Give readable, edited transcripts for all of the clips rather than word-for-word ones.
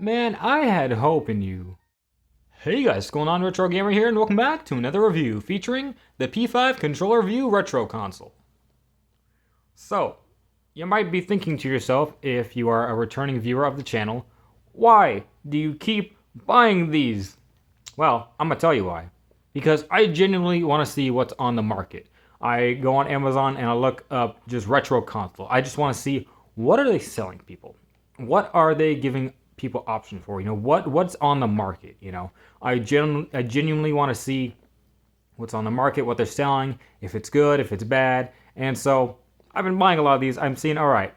Man, I had hope in you. Hey guys, what's going on? RetroGamer here, and welcome back to another review featuring the P5 Controller View Retro Console. So, you might be thinking to yourself, if you are a returning viewer of the channel, why do you keep buying these? Well, I'm gonna tell you why. Because I genuinely want to see what's on the market. I go on Amazon and I look up just retro console. I just want to see, what are they selling people? What are they giving people option for? What's on the market? I genuinely want to see what's on the market, what they're selling, if it's good, if it's bad. And so I've been buying a lot of these. I'm seeing, all right,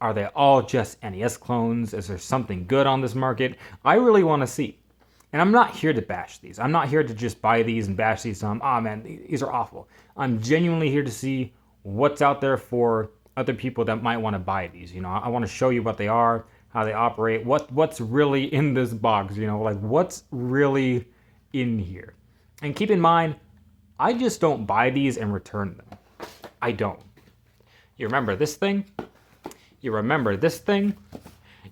are they all just NES clones? Is there something good on this market? I really want to see. And I'm not here to bash these. I'm not here to just buy these and bash these. Man, these are awful. I'm genuinely here to see what's out there for other people that might want to buy these. I want to show you what they are, how they operate, what's really in this box, like what's really in here. And keep in mind, I just don't buy these and return them. I don't. You remember this thing? You remember this thing?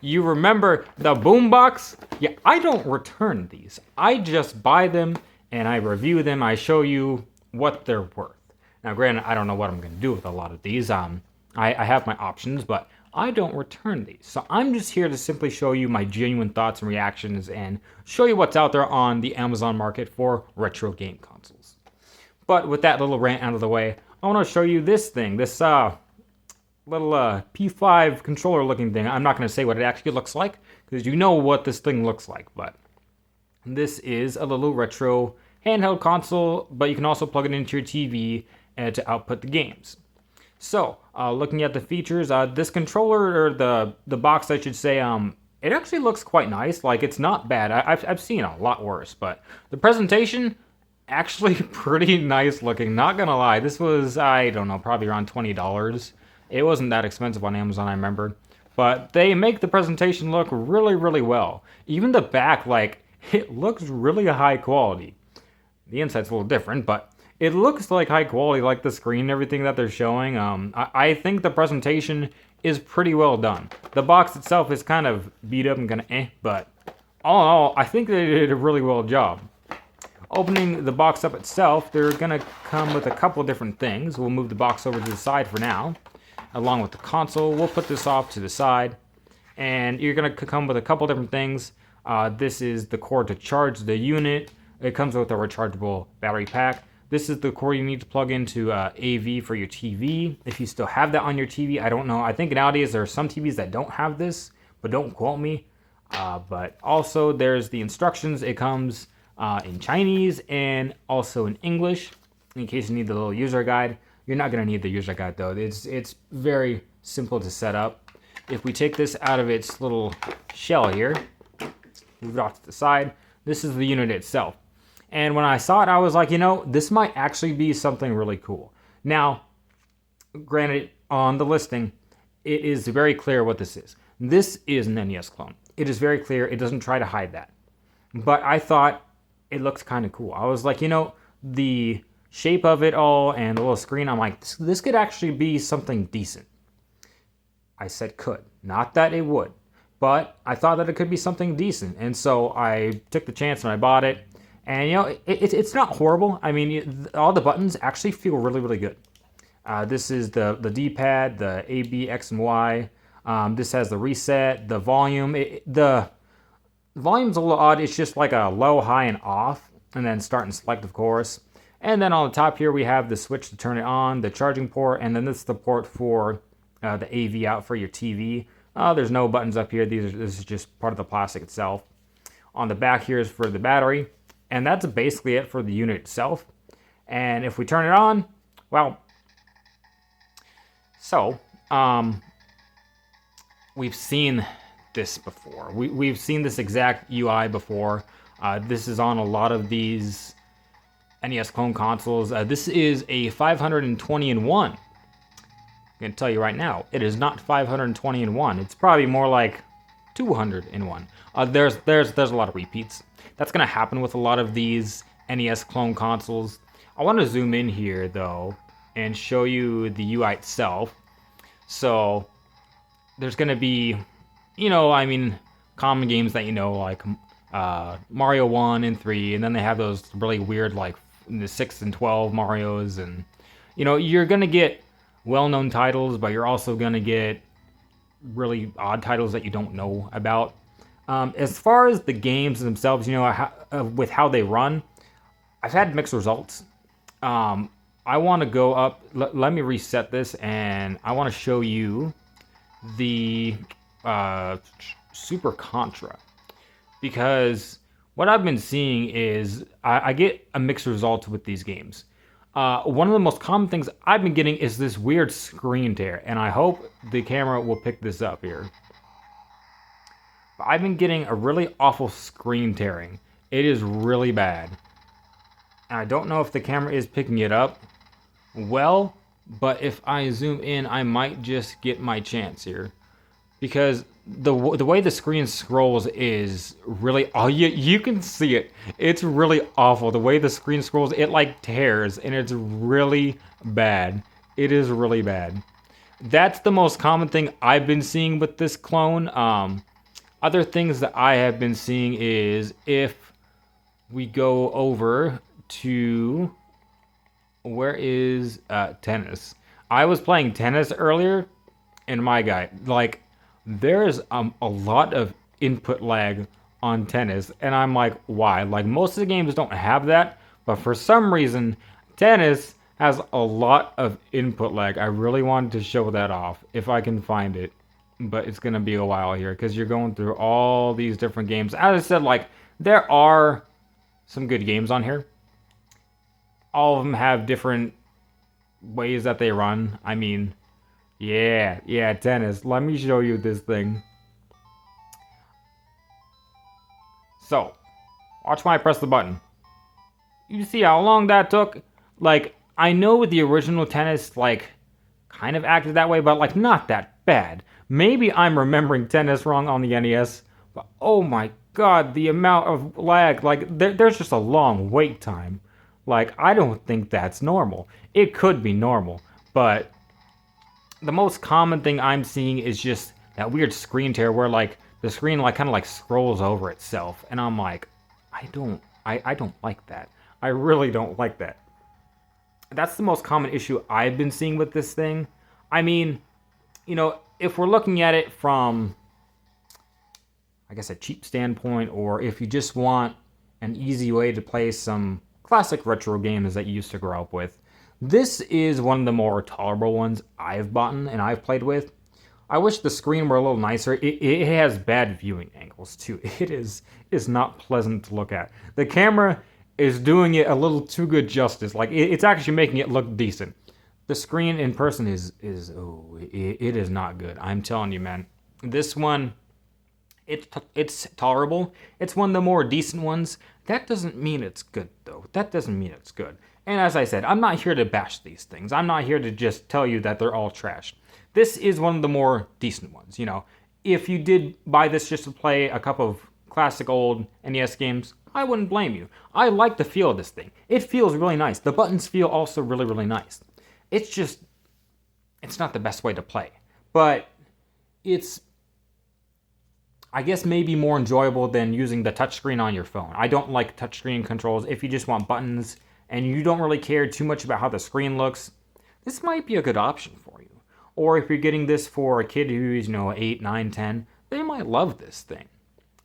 You remember the boombox? Yeah, I don't return these. I just buy them and I review them. I show you what they're worth. Now, granted, I don't know what I'm going to do with a lot of these. I have my options, but I don't return these. So I'm just here to simply show you my genuine thoughts and reactions and show you what's out there on the Amazon market for retro game consoles. But with that little rant out of the way, I want to show you this thing, this little P5 controller looking thing. I'm not going to say what it actually looks like because you know what this thing looks like, but this is a little retro handheld console, but you can also plug it into your TV to output the games. So, looking at the features, this controller, or the box I should say, it actually looks quite nice. Like, it's not bad. I've seen a lot worse, but the presentation, actually pretty nice looking, not gonna lie. This was, I don't know, probably around $20. It wasn't that expensive on Amazon, I remember. But they make the presentation look really, really well. Even the back, like, it looks really high quality. The inside's a little different, but it looks like high quality, like the screen and everything that they're showing. I think the presentation is pretty well done. The box itself is kind of beat up and kind of but all in all, I think they did a really well job. Opening the box up itself, they're gonna come with a couple of different things. We'll move the box over to the side for now, along with the console. We'll put this off to the side, and you're gonna come with a couple different things. This is the cord to charge the unit. It comes with a rechargeable battery pack. This is the cord you need to plug into AV for your TV. If you still have that on your TV, I don't know. I think nowadays there are some TVs that don't have this, but don't quote me. But also there's the instructions. It comes in Chinese and also in English, in case you need the little user guide. You're not gonna need the user guide though. It's very simple to set up. If we take this out of its little shell here, move it off to the side, this is the unit itself. And when I saw it, I was like, this might actually be something really cool. Now, granted, on the listing, it is very clear what this is. This is an NES clone. It is very clear. It doesn't try to hide that. But I thought it looks kind of cool. I was like, the shape of it all and the little screen, I'm like, this could actually be something decent. I said could, not that it would. But I thought that it could be something decent. And so I took the chance and I bought it. And it's not horrible. I mean, all the buttons actually feel really, really good. This is the D-pad, the A, B, X, and Y. This has the reset, the volume. The volume's a little odd. It's just like a low, high, and off, and then start and select, of course. And then on the top here, we have the switch to turn it on, the charging port, and then this is the port for the AV out for your TV. There's no buttons up here. This is just part of the plastic itself. On the back here is for the battery. And that's basically it for the unit itself. And if we turn it on, well, so, we've seen this before. We've seen this exact UI before. This is on a lot of these NES clone consoles. This is a 520-in-1. I'm going to tell you right now, it is not 520-in-1. It's probably more like 200-in-1. There's a lot of repeats. That's going to happen with a lot of these NES clone consoles. I want to zoom in here, though, and show you the UI itself. So, there's going to be, common games that you know, like Mario 1 and 3, and then they have those really weird, like, the 6 and 12 Marios, and, you know, you're going to get well-known titles, but you're also going to get really odd titles that you don't know about. As far as the games themselves, you know, with how they run, I've had mixed results. I want to go up. Let me reset this, and I want to show you the Super Contra, because what I've been seeing is I get a mixed result with these games. One of the most common things I've been getting is this weird screen tear, and I hope the camera will pick this up here. But I've been getting a really awful screen tearing. It is really bad. And I don't know if the camera is picking it up well, but if I zoom in, I might just get my chance here. Because the way the screen scrolls is really... Oh, you can see it. It's really awful. The way the screen scrolls, it like tears, and it's really bad. It is really bad. That's the most common thing I've been seeing with this clone. Other things that I have been seeing is if we go over to... Where is tennis? I was playing tennis earlier, and my guy, like, there's a lot of input lag on tennis, and I'm like, why? Like, most of the games don't have that, but for some reason, tennis has a lot of input lag. I really wanted to show that off, if I can find it, but it's gonna be a while here, because you're going through all these different games. As I said, like, there are some good games on here. All of them have different ways that they run. I mean, yeah, tennis. Let me show you this thing. So, watch when I press the button. You see how long that took? Like, I know with the original tennis, like, kind of acted that way, but, like, not that bad. Maybe I'm remembering tennis wrong on the NES, but oh my god, the amount of lag. Like, there's just a long wait time. Like, I don't think that's normal. It could be normal, but the most common thing I'm seeing is just that weird screen tear where, like, the screen, like, kind of, like, scrolls over itself, and I'm like, I don't like that. I really don't like that. That's the most common issue I've been seeing with this thing. I mean, you know, if we're looking at it from, I guess, a cheap standpoint, or if you just want an easy way to play some classic retro games that you used to grow up with, this is one of the more tolerable ones I've bought and I've played with. I wish the screen were a little nicer. It has bad viewing angles too. It is not pleasant to look at. The camera is doing it a little too good justice. Like, it's actually making it look decent. The screen in person is it is not good. I'm telling you, man. This one, it's tolerable. It's one of the more decent ones. That doesn't mean it's good, though. That doesn't mean it's good. And as I said, I'm not here to bash these things. I'm not here to just tell you that they're all trash. This is one of the more decent ones, you know. If you did buy this just to play a couple of classic old NES games, I wouldn't blame you. I like the feel of this thing. It feels really nice. The buttons feel also really, really nice. It's just, it's not the best way to play. But it's, I guess, maybe more enjoyable than using the touchscreen on your phone. I don't like touchscreen controls. If you just want buttons and you don't really care too much about how the screen looks, this might be a good option for you. Or if you're getting this for a kid who's, 8, 9, 10, they might love this thing.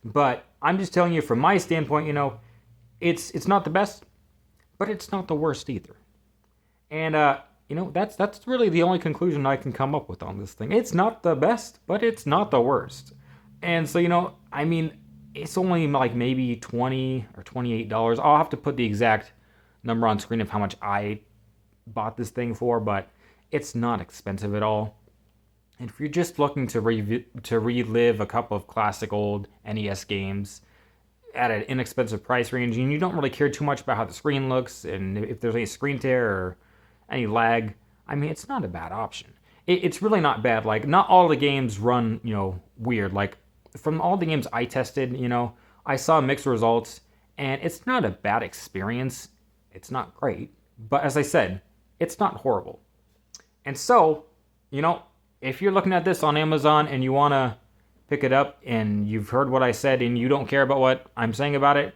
But I'm just telling you, from my standpoint, it's not the best, but it's not the worst either. And, that's really the only conclusion I can come up with on this thing. It's not the best, but it's not the worst. And so, it's only like maybe $20 or $28. I'll have to put the exact number on screen of how much I bought this thing for, but it's not expensive at all. And if you're just looking to relive a couple of classic old NES games at an inexpensive price range, and you don't really care too much about how the screen looks and if there's any screen tear or any lag, it's not a bad option. It's really not bad. Like, not all the games run, weird. Like, from all the games I tested, I saw mixed results, and it's not a bad experience. It's not great. But as I said, it's not horrible. And so, if you're looking at this on Amazon and you want to pick it up and you've heard what I said and you don't care about what I'm saying about it,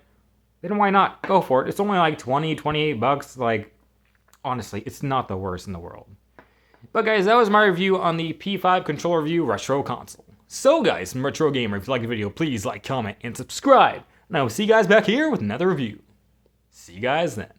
then why not? Go for it. It's only like 20, 28 bucks. Like, honestly, it's not the worst in the world. But guys, that was my review on the P5 Controller View Retro Console. So guys, from RetroGamer, if you like the video, please like, comment, and subscribe. And I will see you guys back here with another review. See you guys then.